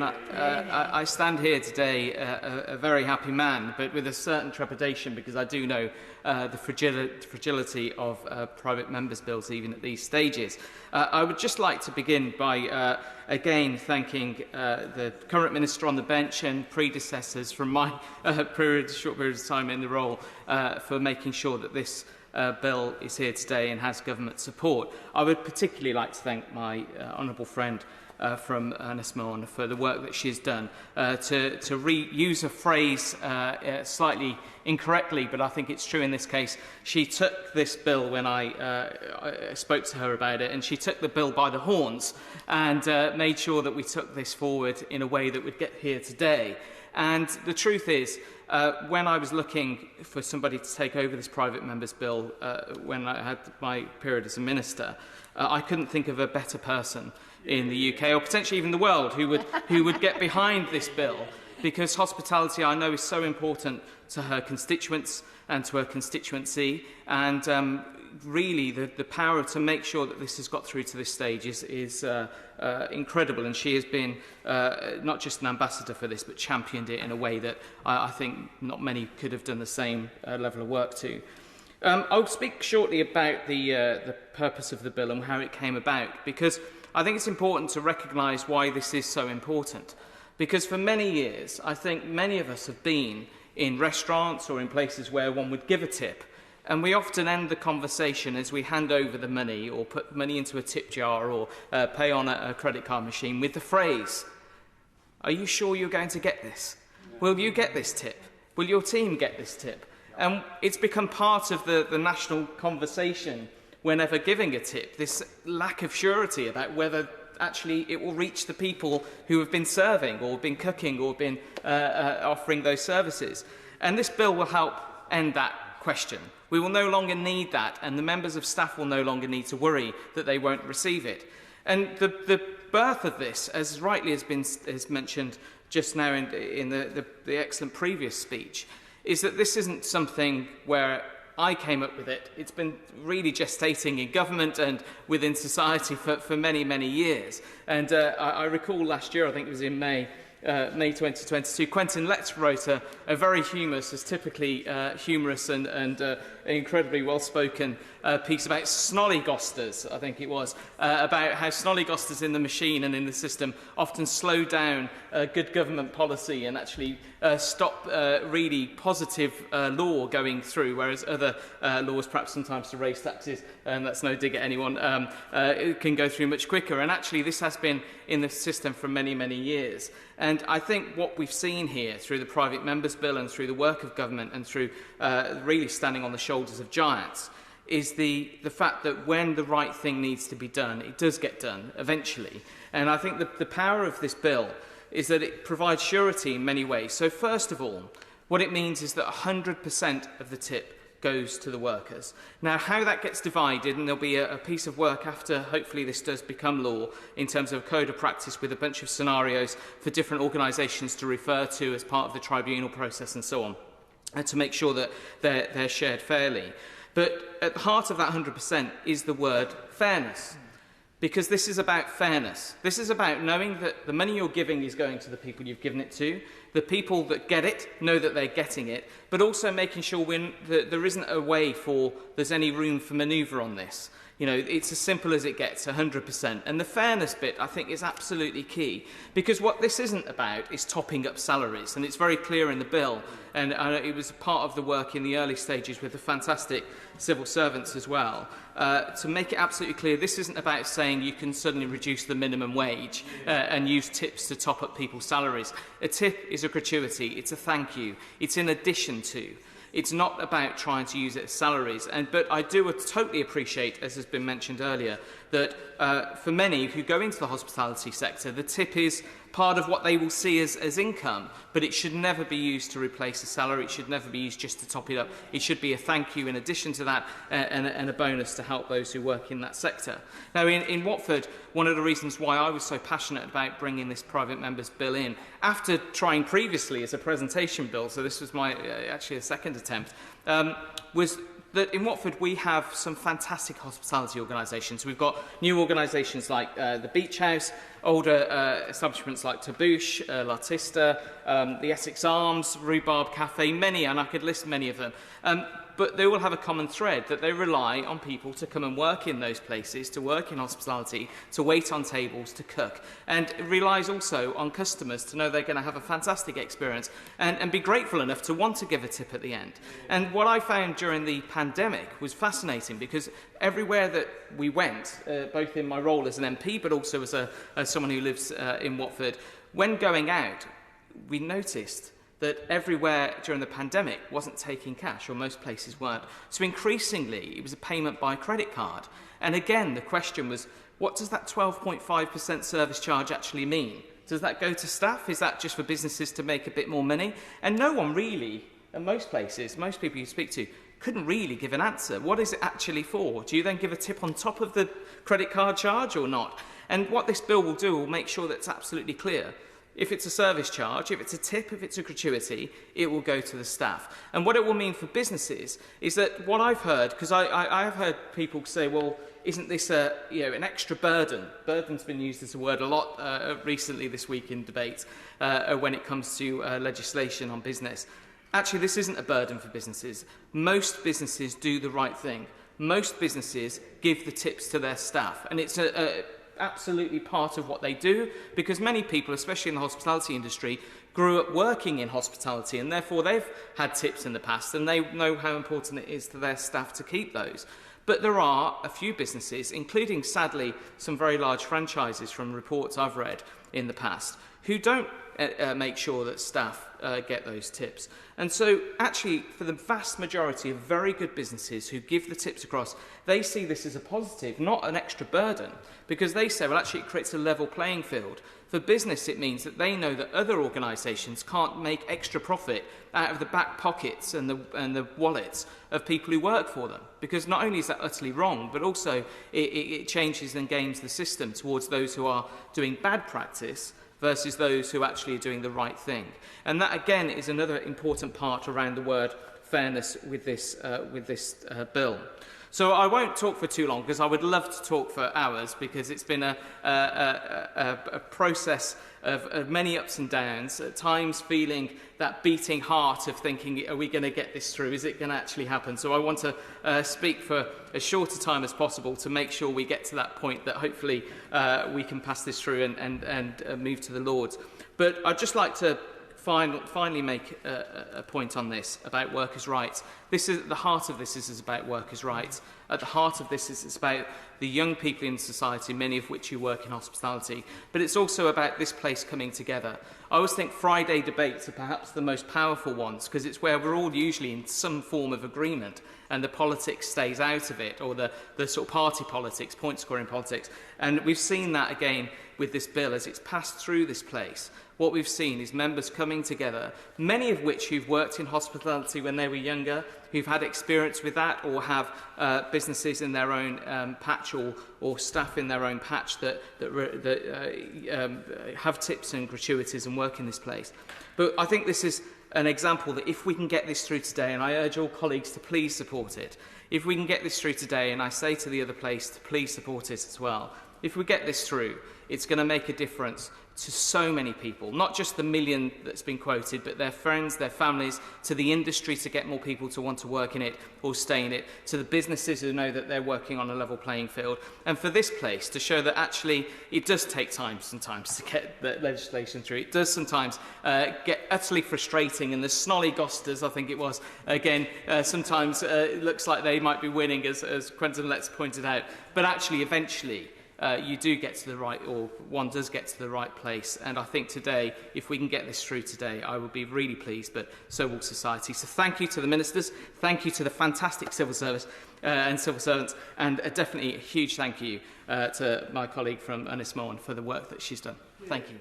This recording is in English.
and I stand here today a very happy man, but with a certain trepidation, because I do know the fragility of private members' bills even at these stages. I would just like to begin by again thanking the current Minister on the bench and predecessors from my short period of time in the role for making sure that this bill is here today and has government support. I would particularly like to thank my honourable friend from Ernest Milne for the work that she's done to reuse a phrase slightly incorrectly, but I think it's true in this case. She took this bill when I spoke to her about it, and she took the bill by the horns and made sure that we took this forward in a way that would get here today. And the truth is, when I was looking for somebody to take over this private member's bill when I had my period as a minister, I couldn't think of a better person in the UK, or potentially even the world, who would get behind this bill, because hospitality, I know, is so important to her constituents and to her constituency, and really the power to make sure that this has got through to this stage is incredible, and she has been not just an ambassador for this, but championed it in a way that I think not many could have done the same level of work to. I'll speak shortly about the purpose of the bill and how it came about, because I think it's important to recognise why this is so important. Because for many years, I think many of us have been in restaurants or in places where one would give a tip, and we often end the conversation as we hand over the money or put money into a tip jar or pay on a credit card machine with the phrase, "Are you sure you're going to get this? Will you get this tip? Will your team get this tip?" And it's become part of the national conversation whenever giving a tip, this lack of surety about whether actually it will reach the people who have been serving or been cooking or been offering those services. And this bill will help end that question. We will no longer need that, and the members of staff will no longer need to worry that they won't receive it. And the birth of this, as rightly has been mentioned just now in the excellent previous speech, is that this isn't something where I came up with it. It's been really gestating in government and within society for many, many years. And I recall last year, I think it was in May 2022, Quentin Letts wrote a very humorous, as typically humorous and incredibly well-spoken piece about snollygosters, I think it was, about how snollygosters in the machine and in the system often slow down good government policy and actually stop really positive law going through, whereas other laws, perhaps sometimes to raise taxes, and that's no dig at anyone, it can go through much quicker. And actually this has been in the system for many, many years. And I think what we've seen here through the Private Members Bill and through the work of government and through really standing on the shoulders of giants is the fact that when the right thing needs to be done, it does get done eventually. And I think the power of this bill is that it provides surety in many ways. So first of all, what it means is that 100% of the tip goes to the workers. Now, how that gets divided, and there'll be a piece of work after, hopefully, this does become law, in terms of a code of practice with a bunch of scenarios for different organisations to refer to as part of the tribunal process and so on, and to make sure that they're shared fairly. But at the heart of that 100% is the word fairness. Because this is about fairness. This is about knowing that the money you're giving is going to the people you've given it to. The people that get it know that they're getting it, but also making sure that there isn't a way there's any room for manoeuvre on this. You know, it's as simple as it gets, 100%. And the fairness bit, I think, is absolutely key. Because what this isn't about is topping up salaries. And it's very clear in the bill. And it was part of the work in the early stages with the fantastic civil servants as well. To make it absolutely clear, this isn't about saying you can suddenly reduce the minimum wage and use tips to top up people's salaries. A tip is a gratuity. It's a thank you. It's in addition to. It's not about trying to use it as salaries. But I do totally appreciate, as has been mentioned earlier, that for many who go into the hospitality sector, the tip is part of what they will see as income, but it should never be used to replace a salary. It should never be used just to top it up. It should be a thank you in addition to that and a bonus to help those who work in that sector. Now, in Watford, one of the reasons why I was so passionate about bringing this private members bill in, after trying previously as a presentation bill, so this was my actually a second attempt, was that in Watford we have some fantastic hospitality organisations. We've got new organisations like the Beach House, older establishments like Tabouche, L'Artista, the Essex Arms, Rhubarb Cafe, many, and I could list many of them. But they all have a common thread, that they rely on people to come and work in those places, to work in hospitality, to wait on tables, to cook. And it relies also on customers to know they're going to have a fantastic experience and be grateful enough to want to give a tip at the end. And what I found during the pandemic was fascinating, because everywhere that we went, both in my role as an MP, but also as someone who lives in Watford, when going out, we noticed that everywhere during the pandemic wasn't taking cash, or most places weren't. So increasingly, it was a payment by credit card. And again, the question was, what does that 12.5% service charge actually mean? Does that go to staff? Is that just for businesses to make a bit more money? And no one really, in most places, most people you speak to, couldn't really give an answer. What is it actually for? Do you then give a tip on top of the credit card charge or not? And what this bill will do will make sure that it's absolutely clear. If it's a service charge, if it's a tip, if it's a gratuity, it will go to the staff. And what it will mean for businesses is that what I've heard, because I have heard people say, well, isn't this an extra burden? Burden's been used as a word a lot recently this week in debate when it comes to legislation on business. Actually, this isn't a burden for businesses. Most businesses do the right thing. Most businesses give the tips to their staff, and it's absolutely part of what they do, because many people, especially in the hospitality industry, grew up working in hospitality, and therefore they've had tips in the past, and they know how important it is to their staff to keep those. But there are a few businesses, including, sadly, some very large franchises from reports I've read in the past, who don't make sure that staff get those tips. And so actually, for the vast majority of very good businesses who give the tips across, they see this as a positive, not an extra burden, because they say, well, actually it creates a level playing field. For business, it means that they know that other organisations can't make extra profit out of the back pockets and the wallets of people who work for them, because not only is that utterly wrong, but also it changes and games the system towards those who are doing bad practice versus those who actually are doing the right thing. And that, again, is another important part around the word fairness with this bill. So I won't talk for too long, because I would love to talk for hours, because it's been a process of many ups and downs, at times feeling that beating heart of thinking, are we going to get this through? Is it going to actually happen? So I want to speak for as short a time as possible to make sure we get to that point that hopefully we can pass this through and move to the Lords. But I'd just like to finally make a point on this about workers' rights. This is at the heart of this is about workers' rights. At the heart of this is about the young people in society, many of which who work in hospitality. But it's also about this place coming together. I always think Friday debates are perhaps the most powerful ones, because it's where we're all usually in some form of agreement, and the politics stays out of it, or the sort of party politics, point-scoring politics. And we've seen that again with this bill as it's passed through this place. What we've seen is members coming together, many of which who've worked in hospitality when they were younger, who've had experience with that, or have businesses in their own patch, or staff in their own patch that have tips and gratuities and work in this place. But I think this is an example that if we can get this through today, and I urge all colleagues to please support it, if we can get this through today, and I say to the other place to please support it as well, if we get this through, it's going to make a difference to so many people, not just the million that's been quoted, but their friends, their families, to the industry to get more people to want to work in it or stay in it, to the businesses who know that they're working on a level playing field, and for this place to show that actually it does take time sometimes to get the legislation through. It does sometimes get utterly frustrating, and the snollygosters, I think it was, again, sometimes it looks like they might be winning, as Quentin Letts pointed out, but actually eventually you do get to the right, or one does get to the right place. And I think today, if we can get this through today, I will be really pleased, but so will society. So thank you to the ministers, thank you to the fantastic civil service and civil servants, and definitely a huge thank you to my colleague from Ynys Môn for the work that she's done. Thank you.